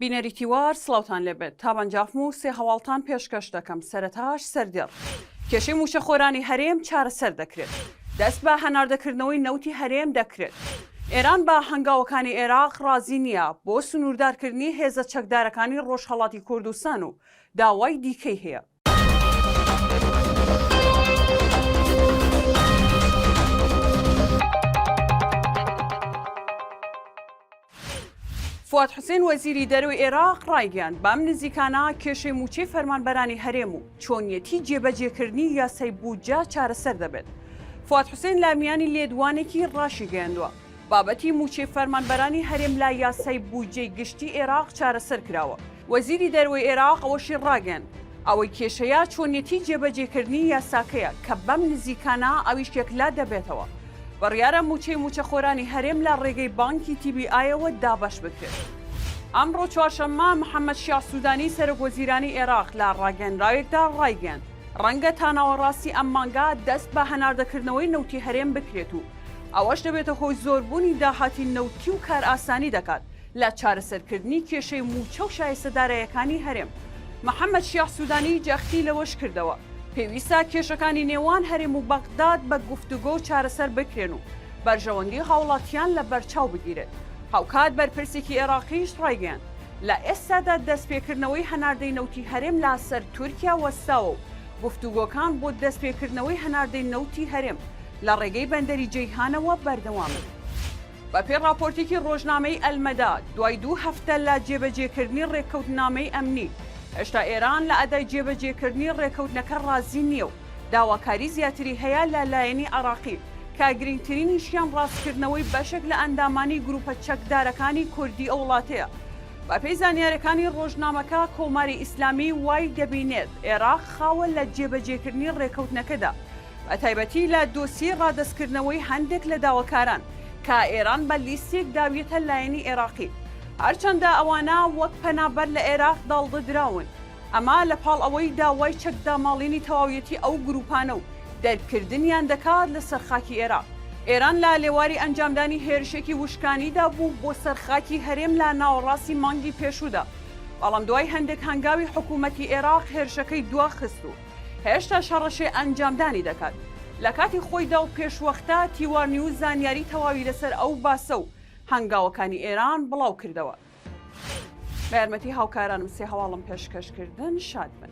بینەریتیوار سڵاوتان لێبێت تابەنجافم و سێ هەواڵتان پێشکەش دەکەم. سەرەتاش سەردێڕ کێشەی موچەخۆرانی هەرێم چارەسەر دەکرێت. دەست بە هەناردەکردنەوەی نەوتی هەرێم دەکرێت. ئێران بە هەنگاوەکانی عێراق ڕازی نییە بۆ سنووردارکردنی هێزە چەکدارەکانی ڕۆژهەڵاتی کوردستان و داوای دیکەی هەیە. فواد حوسێن وەزیری دەرەوەی عێراق ڕایگەیاند بەم نزیکانە کێشەی موچەی فەرمانبەرانی هەرێم و چۆنیەتی جێبەجێکردنی یاسای بودجە چارەسەر دەبێت. فواد حوسێن لە میانی لێدوانێکی ڕاشی گەیاندووە بابەتی موچەی فەرمانبەرانی هەرێم لا یاسای بودجەی گشتی عێراق چارەسەر کراوە. وەزیری دەرەوەی عێراق ئەوەشی ڕاگەیاند ئەوەی کێشەیە چۆنیەتی جێبەجێکردنی یاساکەیە کە بەم نزیکانە ئەویش یەکلا دەبێتەوە. بڕیارە موچەی موچەخۆرانی هەرێم لە ڕێگەی بانکی TBIەوە دابەش بکرێت. ئەمڕۆ چوارشەممە محەممەد شیاع سوودانی سەرۆکوەزیرانی عێراق لە ڕاگەیەنراوێکدا ڕایگەیاند ڕەنگە تا ناوەڕاستی ئەم مانگا دەست بە هەناردەکردنەوەی نەوتی هەرێم بکرێت و ئەوەش دەبێتە هۆی زۆربوونی داهاتی نەوتی و کار ئاسانی دەکات لە چارەسەرکردنی کێشەی موچە و شایستەدارایەکانی هەرێم. محەممەد شیاع سوودانی جەختی لەوەش کردەوە پێویستە کێشەکانی نێوان هەرێم و بەغداد بە گفتوگۆ و چارەسەر بکرێن و بەرژەوەندی هاوڵاتیان لە بەرچاو بگیرێت. هاوکات بەرپرسێکی عێراقیش ڕایگەیاند لە ئێستادا دەستپێکردنەوەی هەناردەی نەوتی هەرێم لا سەر تورکیا وەستاوە و گفتوگۆکان بۆ دەستپێکردنەوەی هەناردەی نەوتی هەرێم لە ڕێگەی بەندەری جەیهانەوە بەردەوامن. بەپێی راپۆرتێکی ڕۆژنامەی ئەلمەدا دوای 2 هەفتە لە جێبەجێکردنی ڕێککەوتنامەی ئەمنی هێشتا ئێران لە ئەدای جێبەجێکردنی ڕێکەوتنەکە ڕازی نییە و داواکاری زیاتری هەیە لە لایەنی عێراقی کە گرنگترینیشیان ڕاستکردنەوەی بەشێک لە ئەندامانی گروپە چەکدارەکانی کوردی ئەو وڵاتەیە. بەپێی زانیاریەکانی ڕۆژنامەکە کۆماری ئیسلامی وای دەبینێت عێراق خاوە لە جێبەجێکردنی ڕێکەوتنەکەدا بە تایبەتی لە دۆسی ڕادەستکردنەوەی هەندێک لە داواکاران کە ئێران بە لیستێک داویەتە لایەنی عێراقی هەرچەندە ئەوانە وەک پەنابەر لە عێراق داڵدەدراون. ئەمە لە پاڵ ئەوەی داوای چەکداماڵینی تەواویەتی ئەو گروپانە و دەرکردنیان دەکات لە سەرخاکی عێراق. ئێران لە لێواری ئەنجامدانی هێرشێکی وشکانیدا بوو بۆ سەرخاکی هەرێم لە ناوەڕاستی مانگی پێشوودا، بەڵام دوای هەندێک هەنگاوی حکوومەتی عێراق هێرشەکەی دواخست و هێشتا شەڕەشێ ئەنجامدانی دەکات. لە کاتی خۆیدا و پێشوەختە تیوارنی و زانیاری تەواوی لەسەر ئەو باسە و هەنگاوەکانی ئێران بڵاو کردەوە. بە یارمەتی هاوکارانم سێ هەواڵم پێشکەشکردن شاد بن.